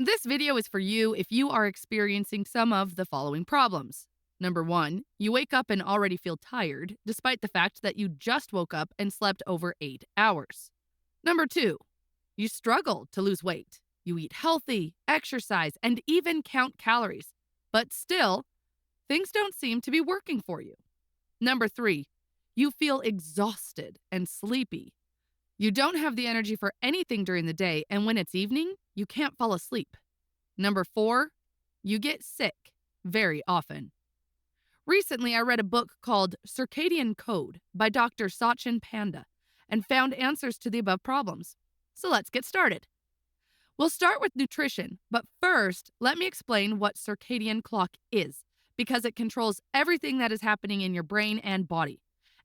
This video is for you if you are experiencing some of the following problems. Number one, you wake up and already feel tired, despite the fact that you just woke up and slept over 8 hours. Number two, you struggle to lose weight. You eat healthy, exercise, and even count calories, but still, things don't seem to be working for you. Number three, you feel exhausted and sleepy. You don't have the energy for anything during the day, and when it's evening, you can't fall asleep. Number four, you get sick very often. Recently, I read a book called Circadian Code by Dr. Sachin Panda and found answers to the above problems. So let's get started. We'll start with nutrition, but first, let me explain what circadian clock is, because it controls everything that is happening in your brain and body.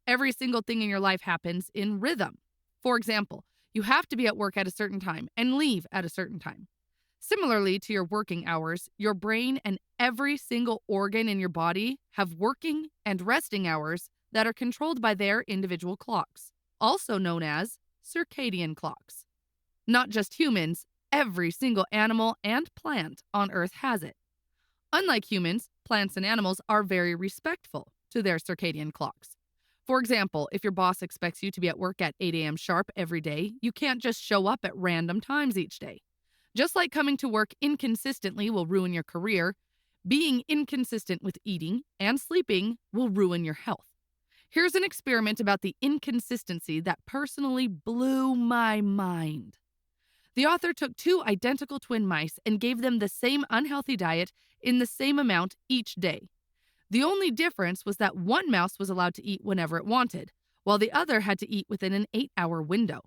Every single thing in your life happens in rhythm. For example, you have to be at work at a certain time and leave at a certain time. Similarly to your working hours, your brain and every single organ in your body have working and resting hours that are controlled by their individual clocks, also known as circadian clocks. Not just humans, every single animal and plant on Earth has it. Unlike humans, plants and animals are very respectful to their circadian clocks. For example, if your boss expects you to be at work at 8 a.m. sharp every day, you can't just show up at random times each day. Just like coming to work inconsistently will ruin your career, being inconsistent with eating and sleeping will ruin your health. Here's an experiment about the inconsistency that personally blew my mind. The author took two identical twin mice and gave them the same unhealthy diet in the same amount each day. The only difference was that one mouse was allowed to eat whenever it wanted, while the other had to eat within an 8-hour window.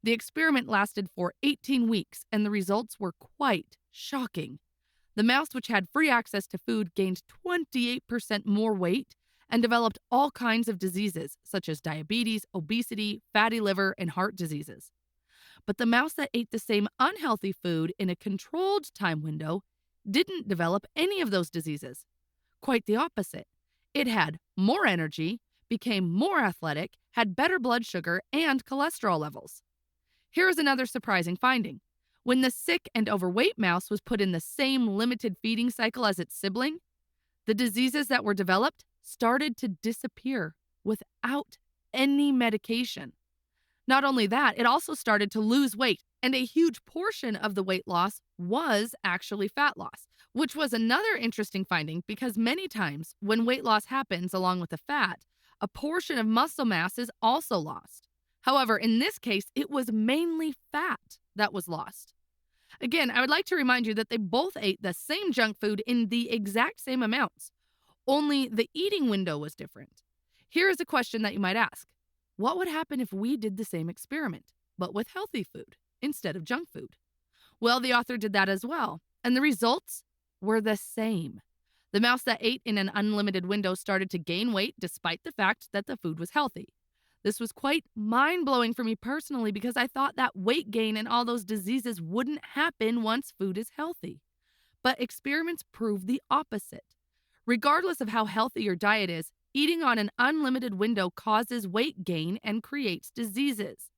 The experiment lasted for 18 weeks, and the results were quite shocking. The mouse, which had free access to food, gained 28% more weight and developed all kinds of diseases, such as diabetes, obesity, fatty liver, and heart diseases. But the mouse that ate the same unhealthy food in a controlled time window didn't develop any of those diseases. Quite the opposite. It had more energy, became more athletic, had better blood sugar and cholesterol levels. Here is another surprising finding. When the sick and overweight mouse was put in the same limited feeding cycle as its sibling, the diseases that were developed started to disappear without any medication. Not only that, it also started to lose weight, and a huge portion of the weight loss was actually fat loss, which was another interesting finding because many times when weight loss happens along with the fat, a portion of muscle mass is also lost. However, in this case, it was mainly fat that was lost. Again, I would like to remind you that they both ate the same junk food in the exact same amounts, only the eating window was different. Here is a question that you might ask. What would happen if we did the same experiment, but with healthy food instead of junk food? Well, the author did that as well, and the results were the same. The mouse that ate in an unlimited window started to gain weight despite the fact that the food was healthy. This was quite mind-blowing for me personally because I thought that weight gain and all those diseases wouldn't happen once food is healthy. But experiments prove the opposite. Regardless of how healthy your diet is, eating on an unlimited window causes weight gain and creates diseases.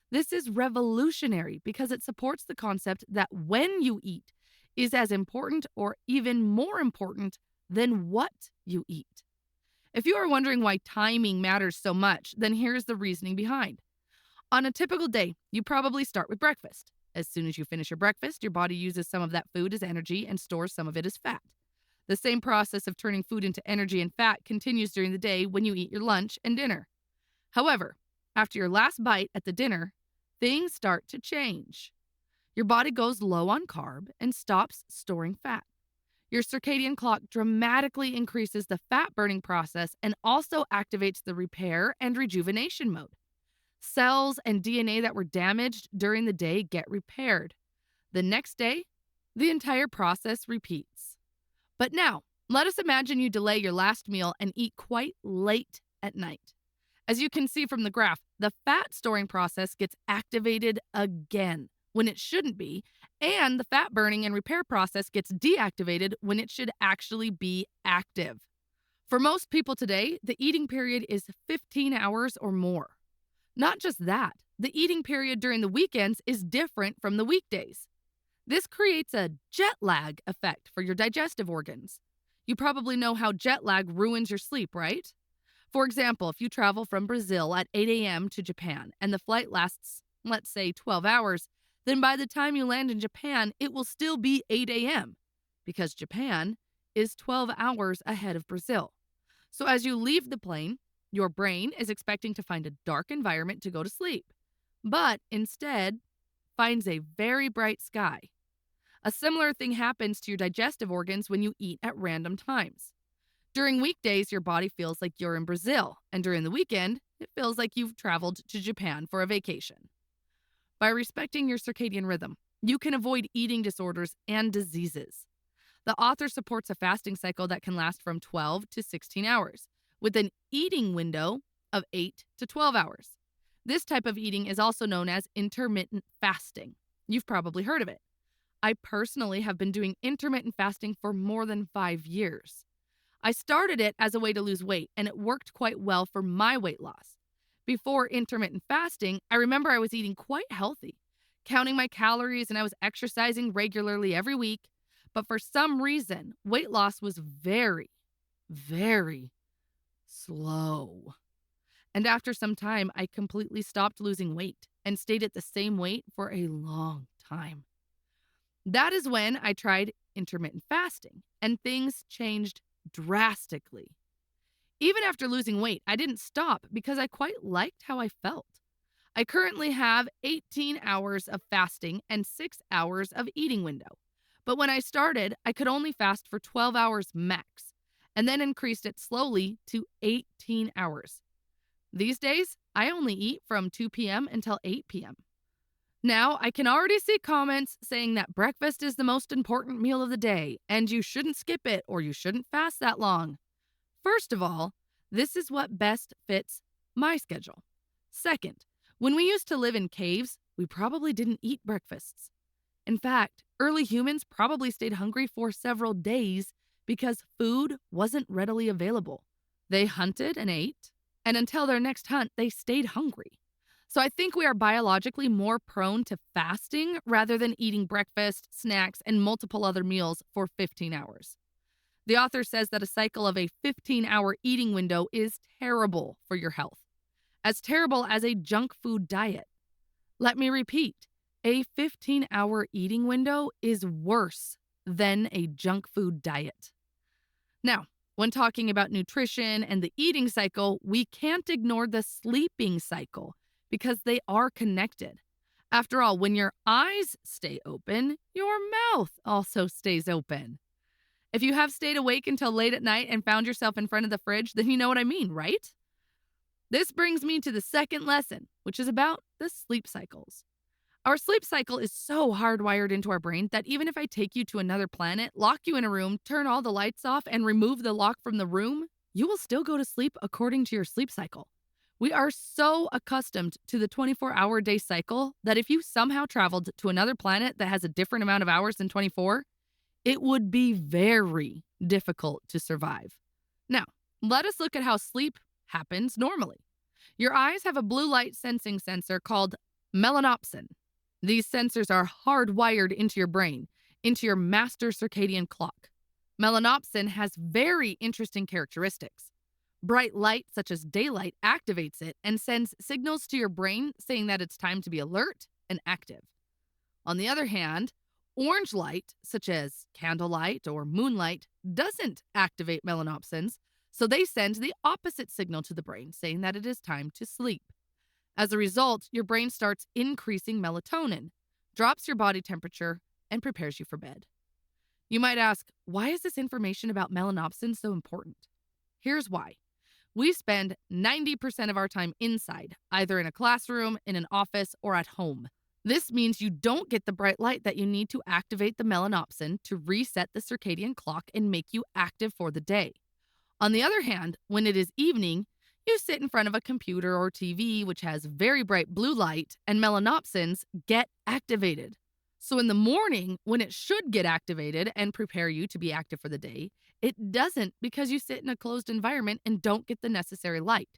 This is revolutionary because it supports the concept that when you eat is as important or even more important than what you eat. If you are wondering why timing matters so much, then here's the reasoning behind. On a typical day, you probably start with breakfast. As soon as you finish your breakfast, your body uses some of that food as energy and stores some of it as fat. The same process of turning food into energy and fat continues during the day when you eat your lunch and dinner. However, after your last bite at the dinner, things start to change. Your body goes low on carb and stops storing fat. Your circadian clock dramatically increases the fat burning process and also activates the repair and rejuvenation mode. Cells and DNA that were damaged during the day get repaired. The next day, the entire process repeats. But now, let us imagine you delay your last meal and eat quite late at night. As you can see from the graph, the fat storing process gets activated again when it shouldn't be, and the fat burning and repair process gets deactivated when it should actually be active. For most people today, the eating period is 15 hours or more. Not just that, the eating period during the weekends is different from the weekdays. This creates a jet lag effect for your digestive organs. You probably know how jet lag ruins your sleep, right? For example, if you travel from Brazil at 8 a.m. to Japan and the flight lasts, let's say, 12 hours, then by the time you land in Japan, it will still be 8 a.m. because Japan is 12 hours ahead of Brazil. So as you leave the plane, your brain is expecting to find a dark environment to go to sleep, but instead finds a very bright sky. A similar thing happens to your digestive organs when you eat at random times. During weekdays, your body feels like you're in Brazil, and during the weekend, it feels like you've traveled to Japan for a vacation. By respecting your circadian rhythm, you can avoid eating disorders and diseases. The author supports a fasting cycle that can last from 12 to 16 hours, with an eating window of 8 to 12 hours. This type of eating is also known as intermittent fasting. You've probably heard of it. I personally have been doing intermittent fasting for more than 5 years. I started it as a way to lose weight, and it worked quite well for my weight loss. Before intermittent fasting, I remember I was eating quite healthy, counting my calories, and I was exercising regularly every week. But for some reason, weight loss was very, very slow. And after some time, I completely stopped losing weight and stayed at the same weight for a long time. That is when I tried intermittent fasting, and things changed drastically. Even after losing weight, I didn't stop because I quite liked how I felt. I currently have 18 hours of fasting and 6 hours of eating window. But when I started, I could only fast for 12 hours max, and then increased it slowly to 18 hours. These days, I only eat from 2 p.m. until 8 p.m. Now, I can already see comments saying that breakfast is the most important meal of the day, and you shouldn't skip it or you shouldn't fast that long. First of all, this is what best fits my schedule. Second, when we used to live in caves, we probably didn't eat breakfasts. In fact, early humans probably stayed hungry for several days because food wasn't readily available. They hunted and ate, and until their next hunt, they stayed hungry. So I think we are biologically more prone to fasting rather than eating breakfast, snacks, and multiple other meals for 15 hours. The author says that a cycle of a 15-hour eating window is terrible for your health, as terrible as a junk food diet. Let me repeat, a 15-hour eating window is worse than a junk food diet. Now, when talking about nutrition and the eating cycle, we can't ignore the sleeping cycle because they are connected. After all, when your eyes stay open, your mouth also stays open. If you have stayed awake until late at night and found yourself in front of the fridge, then you know what I mean, right? This brings me to the second lesson, which is about the sleep cycles. Our sleep cycle is so hardwired into our brain that even if I take you to another planet, lock you in a room, turn all the lights off, and remove the lock from the room, you will still go to sleep according to your sleep cycle. We are so accustomed to the 24-hour day cycle that if you somehow traveled to another planet that has a different amount of hours than 24, it would be very difficult to survive. Now, let us look at how sleep happens normally. Your eyes have a blue light sensing sensor called melanopsin. These sensors are hardwired into your brain, into your master circadian clock. Melanopsin has very interesting characteristics. Bright light, such as daylight, activates it and sends signals to your brain saying that it's time to be alert and active. On the other hand, orange light, such as candlelight or moonlight, doesn't activate melanopsins, so they send the opposite signal to the brain saying that it is time to sleep. As a result, your brain starts increasing melatonin, drops your body temperature, and prepares you for bed. You might ask, why is this information about melanopsin so important? Here's why. We spend 90% of our time inside, either in a classroom, in an office, or at home. This means you don't get the bright light that you need to activate the melanopsin to reset the circadian clock and make you active for the day. On the other hand, when it is evening, you sit in front of a computer or TV, which has very bright blue light, and melanopsins get activated. So in the morning, when it should get activated and prepare you to be active for the day, it doesn't because you sit in a closed environment and don't get the necessary light.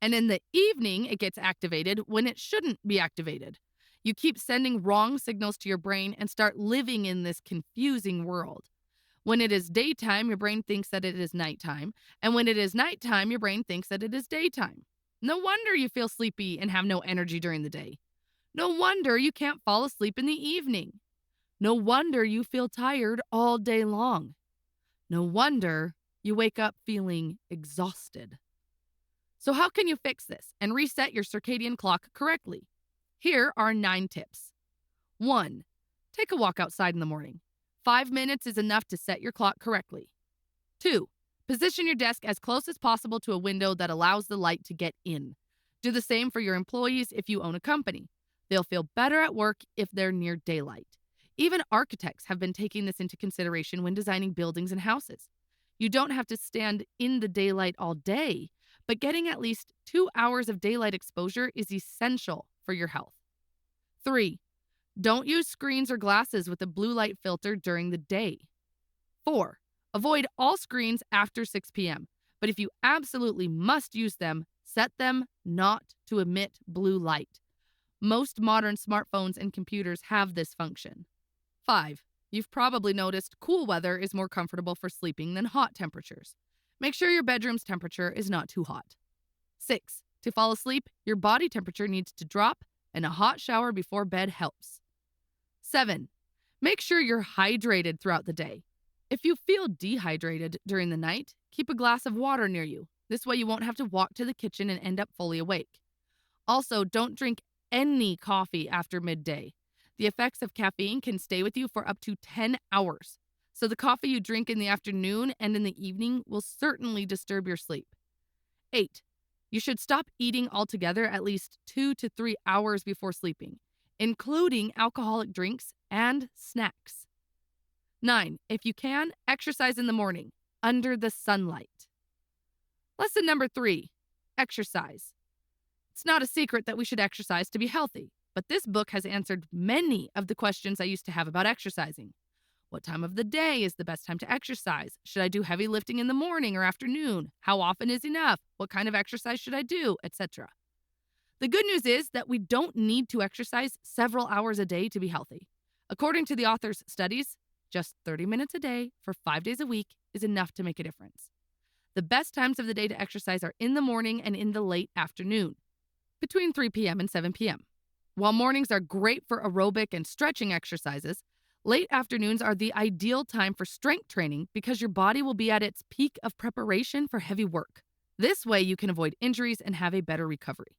And in the evening, it gets activated when it shouldn't be activated. You keep sending wrong signals to your brain and start living in this confusing world. When it is daytime, your brain thinks that it is nighttime, and when it is nighttime, your brain thinks that it is daytime. No wonder you feel sleepy and have no energy during the day. No wonder you can't fall asleep in the evening. No wonder you feel tired all day long. No wonder you wake up feeling exhausted. So, how can you fix this and reset your circadian clock correctly? Here are 9 tips. 1. Take a walk outside in the morning. 5 minutes is enough to set your clock correctly. 2. Position your desk as close as possible to a window that allows the light to get in. Do the same for your employees if you own a company. They'll feel better at work if they're near daylight. Even architects have been taking this into consideration when designing buildings and houses. You don't have to stand in the daylight all day, but getting at least 2 hours of daylight exposure is essential for your health. 3. Don't use screens or glasses with a blue light filter during the day. 4. Avoid all screens after 6 p.m., but if you absolutely must use them, set them not to emit blue light. Most modern smartphones and computers have this function. 5. You've probably noticed cool weather is more comfortable for sleeping than hot temperatures. Make sure your bedroom's temperature is not too hot. 6. To fall asleep, your body temperature needs to drop, and a hot shower before bed helps. 7. Make sure you're hydrated throughout the day. If you feel dehydrated during the night, keep a glass of water near you. This way you won't have to walk to the kitchen and end up fully awake. Also, don't drink any coffee after midday. The effects of caffeine can stay with you for up to 10 hours. So the coffee you drink in the afternoon and in the evening will certainly disturb your sleep. 8. You should stop eating altogether at least 2 to 3 hours before sleeping, including alcoholic drinks and snacks. 9. If you can, exercise in the morning, under the sunlight. Lesson number 3. Exercise. It's not a secret that we should exercise to be healthy, but this book has answered many of the questions I used to have about exercising. What time of the day is the best time to exercise? Should I do heavy lifting in the morning or afternoon? How often is enough? What kind of exercise should I do? Etc. The good news is that we don't need to exercise several hours a day to be healthy. According to the author's studies, just 30 minutes a day for 5 days a week is enough to make a difference. The best times of the day to exercise are in the morning and in the late afternoon, between 3 p.m. and 7 p.m. While mornings are great for aerobic and stretching exercises, late afternoons are the ideal time for strength training because your body will be at its peak of preparation for heavy work. This way you can avoid injuries and have a better recovery.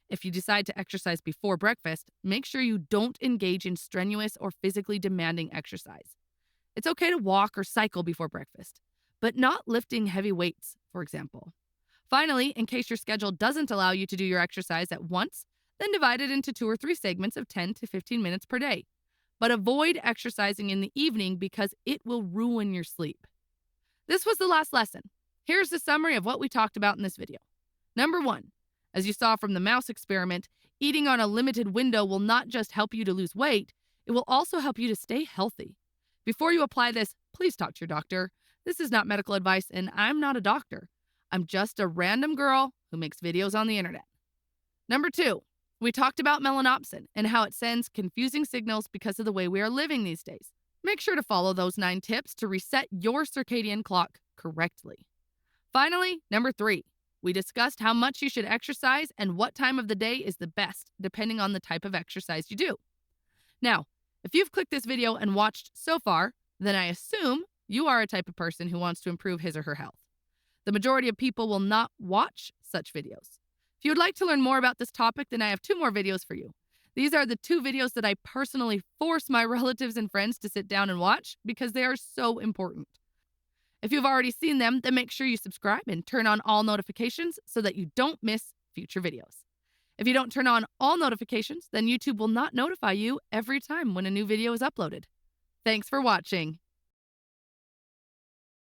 If you decide to exercise before breakfast, make sure you don't engage in strenuous or physically demanding exercise. It's okay to walk or cycle before breakfast, but not lifting heavy weights, for example. Finally, in case your schedule doesn't allow you to do your exercise at once, then divide it into 2 or 3 segments of 10 to 15 minutes per day. But avoid exercising in the evening because it will ruin your sleep. This was the last lesson. Here's the summary of what we talked about in this video. Number 1, as you saw from the mouse experiment, eating on a limited window will not just help you to lose weight, it will also help you to stay healthy. Before you apply this, please talk to your doctor. This is not medical advice, and I'm not a doctor. I'm just a random girl who makes videos on the internet. Number 2, we talked about melanopsin and how it sends confusing signals because of the way we are living these days. Make sure to follow those 9 tips to reset your circadian clock correctly. Finally, number 3, we discussed how much you should exercise and what time of the day is the best, depending on the type of exercise you do. Now, if you've clicked this video and watched so far, then I assume you are a type of person who wants to improve his or her health. The majority of people will not watch such videos. If you would like to learn more about this topic, then I have 2 more videos for you. These are the 2 videos that I personally force my relatives and friends to sit down and watch because they are so important. If you've already seen them, then make sure you subscribe and turn on all notifications so that you don't miss future videos. If you don't turn on all notifications, then YouTube will not notify you every time when a new video is uploaded. Thanks for watching.